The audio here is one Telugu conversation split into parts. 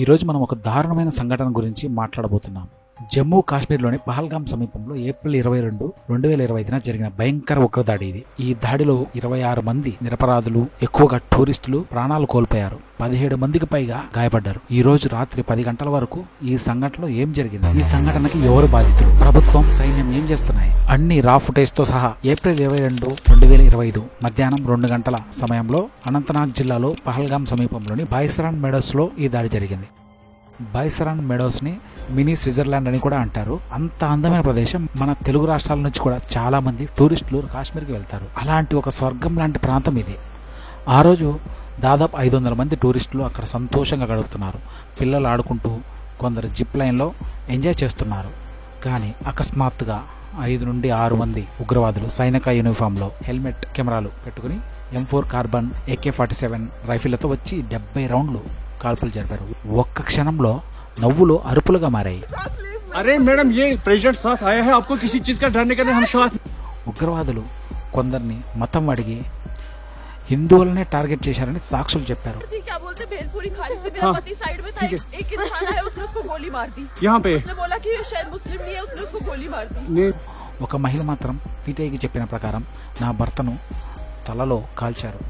ఈ రోజు మనం ఒక దారుణమైన సంఘటన గురించి మాట్లాడబోతున్నాం. జమ్మూ కాశ్మీర్లోని పహల్గాం సమీపంలో ఏప్రిల్ 22, 2025 జరిగిన భయంకర ఉగ్రదాడి ఇది. ఈ దాడిలో 26 మంది నిరపరాధులు, ఎక్కువగా టూరిస్టులు ప్రాణాలు కోల్పోయారు. 17 మందికి పైగా గాయపడ్డారు. ఈ రోజు రాత్రి 10 గంటల వరకు ఈ సంఘటనలో ఏం జరిగింది, ఈ సంఘటనకి ఎవరు బాధితులు, ప్రభుత్వం, సైన్యం ఏం చేస్తున్నాయి, అన్ని రా ఫుటేజ్ తో సహా ఏప్రిల్ 22, 2025 మధ్యాహ్నం 2 గంటల సమయంలో అనంతనాగ్ జిల్లాలో పహల్గాం సమీపంలోని బాయ్సరాన్ మెడోస్ లో ఈ దాడి జరిగింది. బాయ్సరాన్ మెడోస్ ని మినీ స్విట్జర్లాండ్ అని కూడా అంటారు. అంత అందమైన ప్రదేశం. మన తెలుగు రాష్ట్రాల నుంచి కూడా చాలా మంది టూరిస్టులు కాశ్మీర్కి వెళ్తారు. అలాంటి ఒక స్వర్గం లాంటి ప్రాంతం ఇది. ఆ రోజు దాదాపు 500 మంది టూరిస్టులు అక్కడ సంతోషంగా గడుపుతున్నారు. పిల్లలు ఆడుకుంటూ, కొందరు జిప్ లైన్లో ఎంజాయ్ చేస్తున్నారు. కానీ అకస్మాత్తుగా 5 నుండి 6 మంది ఉగ్రవాదులు సైనిక యూనిఫామ్లో హెల్మెట్, కెమెరాలు పెట్టుకుని M4 కార్బన్, AK-47 రైఫిళ్లతో వచ్చి 70 రౌండ్లు కాల్పులు జరిపారు. ఒక్క క్షణంలో నవ్వులు అరుపులుగా మారాయి. అరే మేడం, ఏ ప్రెసిడెంట్ సాత్ ఆయా హై, ఆప్కో కిసి చీజ్ కా డర్నే కా నహీ హమ్ సాత్. ఉగ్రవాదులు కొందరిని మతం అడిగి హిందువులనే టార్గెట్ చేశారని సాక్షులు చెప్పారు. ఒక మహిళ మాత్రం పీటీఐకి చెప్పిన ప్రకారం నా భర్తను తలలో కాల్చారు,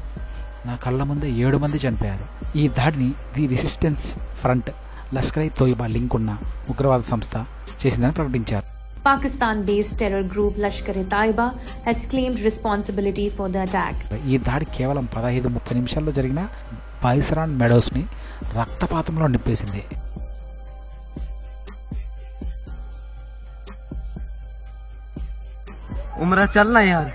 నా కళ్ళ ముందే 7 మంది చనిపోయారు. ఈ దాడిని ది రెసిస్టెన్స్ ఫ్రంట్, లష్కర్-ఇ-తోయిబా లింక్ ఉన్న ఉగ్రవాద సంస్థ చేసిందని ప్రకటించారు. Pakistan-based terror group Lashkar-e-Taiba has claimed responsibility for the attack. ఈ దాడి కేవలం 15-30 నిమిషాల్లో జరిగిన బాయ్సరాన్ మెడోస్ ని రక్తపాతంలో నింపేసింది. उमरा चलना यार,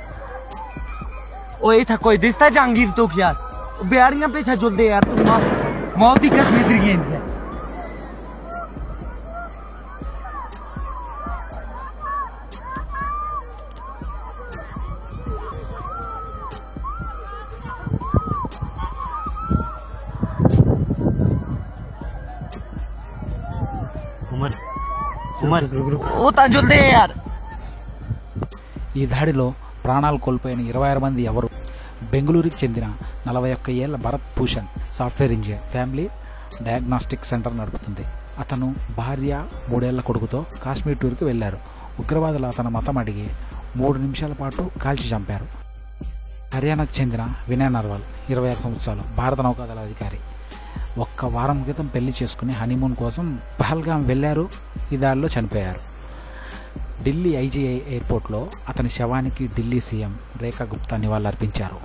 ओए था कोई दिसता जहांगीर तो यार बेड़ियां पीछे जुल दे यार, तुम मौत की कसम इधर गई है. उमर उमर ओ ता जुल दे यार. ఈ దాడిలో ప్రాణాలు కోల్పోయిన 26 మంది ఎవరు? బెంగళూరుకి చెందిన 41 ఏళ్ల Bharat Bhushan software engineer, family diagnostic centre నడుపుతుంది. అతను భార్య, 3 ఏళ్ల కొడుకుతో కాశ్మీర్ టూర్కి వెళ్లారు. ఉగ్రవాదులు అతను మతం అడిగి 3 నిమిషాల పాటు కాల్చి చంపారు. హర్యానాకు చెందిన వినయ్ నర్వాల్, 26 సంవత్సరాలు, భారత నౌకాదళ అధికారి. ఒక్క వారం క్రితం పెళ్లి చేసుకుని హనీమూన్ కోసం పహల్గాం వెళ్లారు. ఈ దాడిలో చనిపోయారు. ఢిల్లీ ఐజీఐ ఎయిర్పోర్ట్లో అతని శవానికి ఢిల్లీ సీఎం రేఖా గుప్తా నివాళులర్పించారు.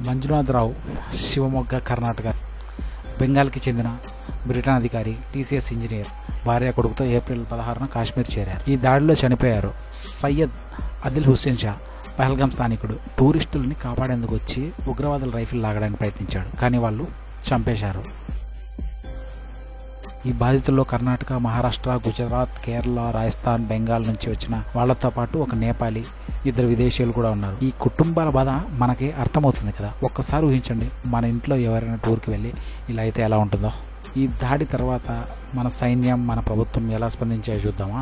మంజునాథ్ రావు, శివమొగ్గ, కర్ణాటక. బెంగాల్కి చెందిన బ్రిటన్ అధికారి, TCS ఇంజనీర్, భార్య, కొడుకుతో ఏప్రిల్ 16న కాశ్మీర్ చేరారు. ఈ దాడిలో చనిపోయారు. సయ్యద్ అదిల్ హుస్సేన్ షా, పహల్గాం స్థానికుడు, టూరిస్టుల్ని కాపాడేందుకు వచ్చి ఉగ్రవాదుల రైఫిల్ లాగడానికి ప్రయత్నించాడు, కానీ వాళ్ళు చంపేశారు. ఈ బాధితుల్లో కర్ణాటక, మహారాష్ట్ర, గుజరాత్, కేరళ, రాజస్థాన్, బెంగాల్ నుంచి వచ్చిన వాళ్లతో పాటు ఒక నేపాలీ, 2 విదేశీయులు కూడా ఉన్నారు. ఈ కుటుంబాల బాధ మనకి అర్థమవుతుంది కదా. ఒక్కసారి ఊహించండి, మన ఇంట్లో ఎవరైనా టూర్కి వెళ్ళి ఇలా అయితే ఎలా ఉంటుందో. ఈ దాడి తర్వాత మన సైన్యం, మన ప్రభుత్వం ఎలా స్పందించాయో చూద్దామా.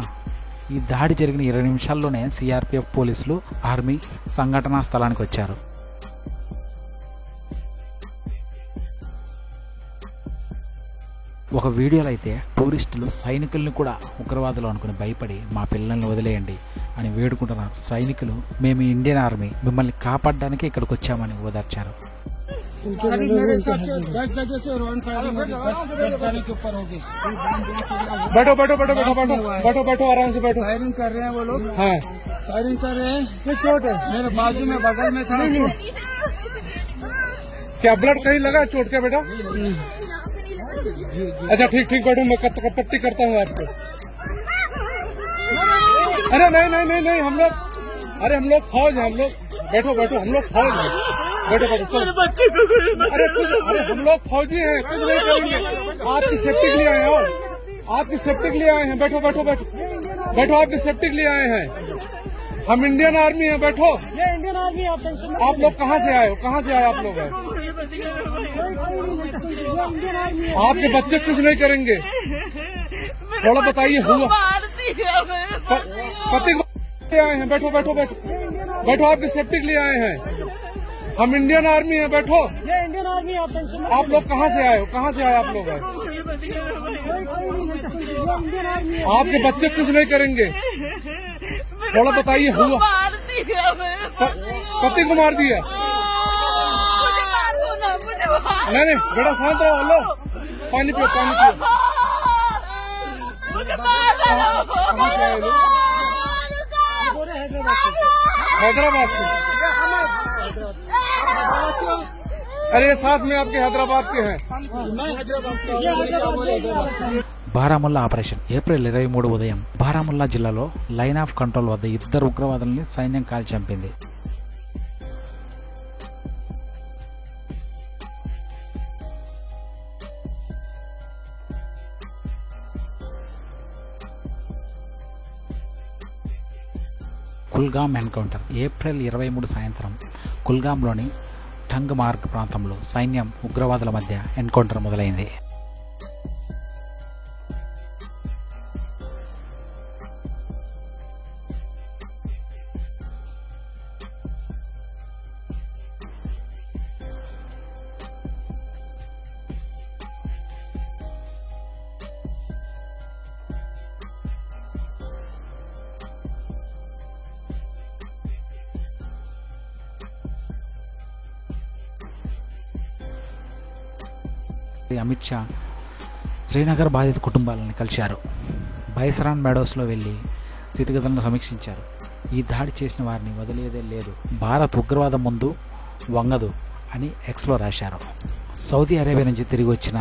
ఈ దాడి జరిగిన 20 నిమిషాల్లోనే CRPF పోలీసులు, ఆర్మీ సంఘటనా స్థలానికి వచ్చారు. ఒక వీడియోలో అయితే టూరిస్టులు సైనికుల్ని కూడా ఉగ్రవాదులు అనుకుని భయపడి మా పిల్లల్ని వదిలేయండి అని వేడుకుంటున్నారు. సైనికులు, మేము ఇండియన్ ఆర్మీ, మిమ్మల్ని కాపాడడానికి ఇక్కడికి వచ్చామని ఓదార్చారు. बैठो बैठो बैठो बैठो बैठो बैठो बैठो आराम से बैठो. फायरिंग कर रहे हैं वो लोग. हाँ, फायरिंग कर रहे हैं. चोट है मेरे बाजू में, बगल में था. क्या ब्लड कहीं लगा चोट के बेटा? अच्छा ठीक ठीक बैठो, मैं पट्टी करता हूँ आपको. अरे नहीं नहीं नहीं नहीं, हम लोग, अरे हम लोग फौज हैं, हम लोग. बैठो बैठो, हम लोग फौज हैं. बैठो बैठो, अरे हम लोग फौजी हैं, कुछ नहीं करेंगे. आपकी सेफ्टी के लिए आए हैं, आपकी सेफ्टी के लिए आए हैं. बैठो बैठो बैठो बैठो, आपकी सेफ्टी के लिए आए हैं. हम इंडियन आर्मी हैं. बैठो. ये इंडियन आर्मी. आप लोग कहाँ से आए हो? कहाँ से आए आप लोग? आपके बच्चे कुछ नहीं करेंगे. थोड़ा बताइए हुआ पति आए हैं। बैठो बैठो बैठो बैठो, आपकी सेफ्टी के लिए आए हैं। हम इंडियन आर्मी हैं। बैठो। ये इंडियन आर्मी आप टेंशन मत आप लोग कहाँ से आए हो? कहाँ से आए आप लोग? इंडियन आर्मी है। आपके बच्चे कुछ नहीं करेंगे। थोड़ा बताइए हुआ पति को मार दिया? नहीं नहीं बेटा शांत रहो। हेलो पानी पियो पानी पियो। कहाँ से आए लोग? हैदराबाद से। अरे साथ में आपके हैदराबाद के हैं। బారాముల్లా ఆపరేషన్ ఏప్రిల్ 23 ఉదయం బారాముల్లా జిల్లాలో లైన్ ఆఫ్ కంట్రోల్ వద్ద ఇద్దరు ఉగ్రవాదుల్ని సైన్యం కాల్చి చంపింది. కుల్గామ్ ఎన్కౌంటర్ ఏప్రిల్ 23 సాయంత్రం కుల్గాంలోని టంగ్ మార్గ్ ప్రాంతంలో సైన్యం ఉగ్రవాదుల మధ్య ఎన్కౌంటర్ మొదలైంది. అమిత్ షా శ్రీనగర్ బాధిత కుటుంబాలను కలిశారు. బైసరాన్ మెడోస్లో వెళ్లి స్థితిగతులను సమీక్షించారు. ఈ దాడి చేసిన వారిని వదిలేదే లేదు, భారత్ ఉగ్రవాదం ముందు వంగదు అని ఎక్స్లో రాశారు. సౌదీ అరేబియా నుంచి తిరిగి వచ్చిన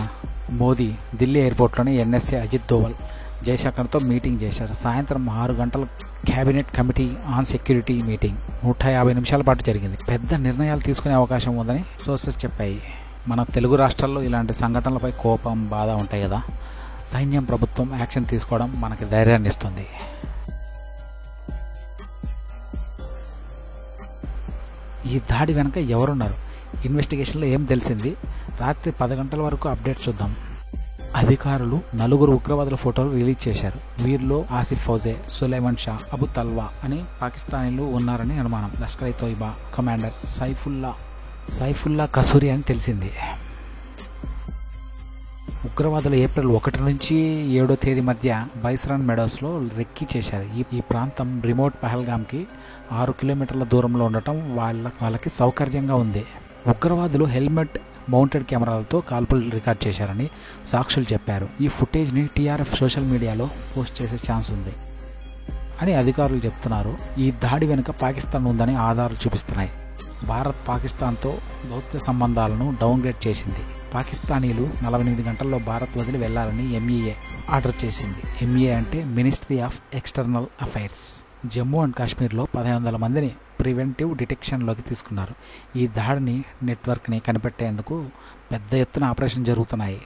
మోదీ ఢిల్లీ ఎయిర్పోర్ట్లోని ఎన్ఎస్ఏ అజిత్ దోవల్ జయశంకర్తో మీటింగ్ చేశారు. సాయంత్రం 6 గంటల cabinet committee on security meeting 150 నిమిషాల పాటు జరిగింది. పెద్ద నిర్ణయాలు తీసుకునే అవకాశం ఉందని సోర్సెస్ చెప్పాయి. మన తెలుగు రాష్ట్రాల్లో ఇలాంటి సంఘటనలపై కోపం, బాధ ఉంటాయి కదా. సైన్యం, ప్రభుత్వం యాక్షన్ తీసుకోవడం మనకి ధైర్యాన్ని ఇస్తుంది. ఈ దాడి వెనక ఎవరున్నారు? ఇన్వెస్టిగేషన్లో ఏం తెలిసింది? రాత్రి 10 గంటల వరకు అప్డేట్ చూద్దాం. అధికారులు 4 ఉగ్రవాదుల ఫోటోలు రిలీజ్ చేశారు. వీరిలో ఆసిఫ్ ఫౌజే, సులైమాన్ షా, అబు తల్వా అని పాకిస్తానీలు ఉన్నారని అనుమానం. లష్కర్ ఇ తోయిబా కమాండర్ సైఫుల్లా కసూరి అని తెలిసింది. ఉగ్రవాదులు ఏప్రిల్ 1 నుంచి 7వ తేదీ మధ్య బైసరాన్ మెడోస్లో రెక్కీ చేశారు. ఈ ప్రాంతం రిమోట్ పహల్గామ్కి 6 కిలోమీటర్ల దూరంలో ఉండటం వాళ్ళకి సౌకర్యంగా ఉంది. ఉగ్రవాదులు హెల్మెట్ మౌంటెడ్ కెమెరాలతో కాల్పులు రికార్డ్ చేశారని సాక్షులు చెప్పారు. ఈ ఫుటేజ్ని టీఆర్ఎఫ్ సోషల్ మీడియాలో పోస్ట్ చేసే ఛాన్స్ ఉంది అని అధికారులు చెప్తున్నారు. ఈ దాడి వెనుక పాకిస్తాన్ ఉందని ఆధారాలు చూపిస్తున్నాయి. భారత్ పాకిస్తాన్తో దౌత్య సంబంధాలను డౌన్గ్రేడ్ చేసింది. పాకిస్తానీలు 48 గంటల్లో భారత్ వదిలి వెళ్లాలని ఎంఈఏ ఆర్డర్ చేసింది. ఎంఈఏ అంటే ministry of external affairs. Jammu and కాశ్మీర్లో 1500 మందిని ప్రివెంటివ్ డిటెక్షన్లోకి తీసుకున్నారు. ఈ దాడిని నెట్వర్క్ని కనిపెట్టేందుకు పెద్ద ఎత్తున ఆపరేషన్ జరుగుతున్నాయి.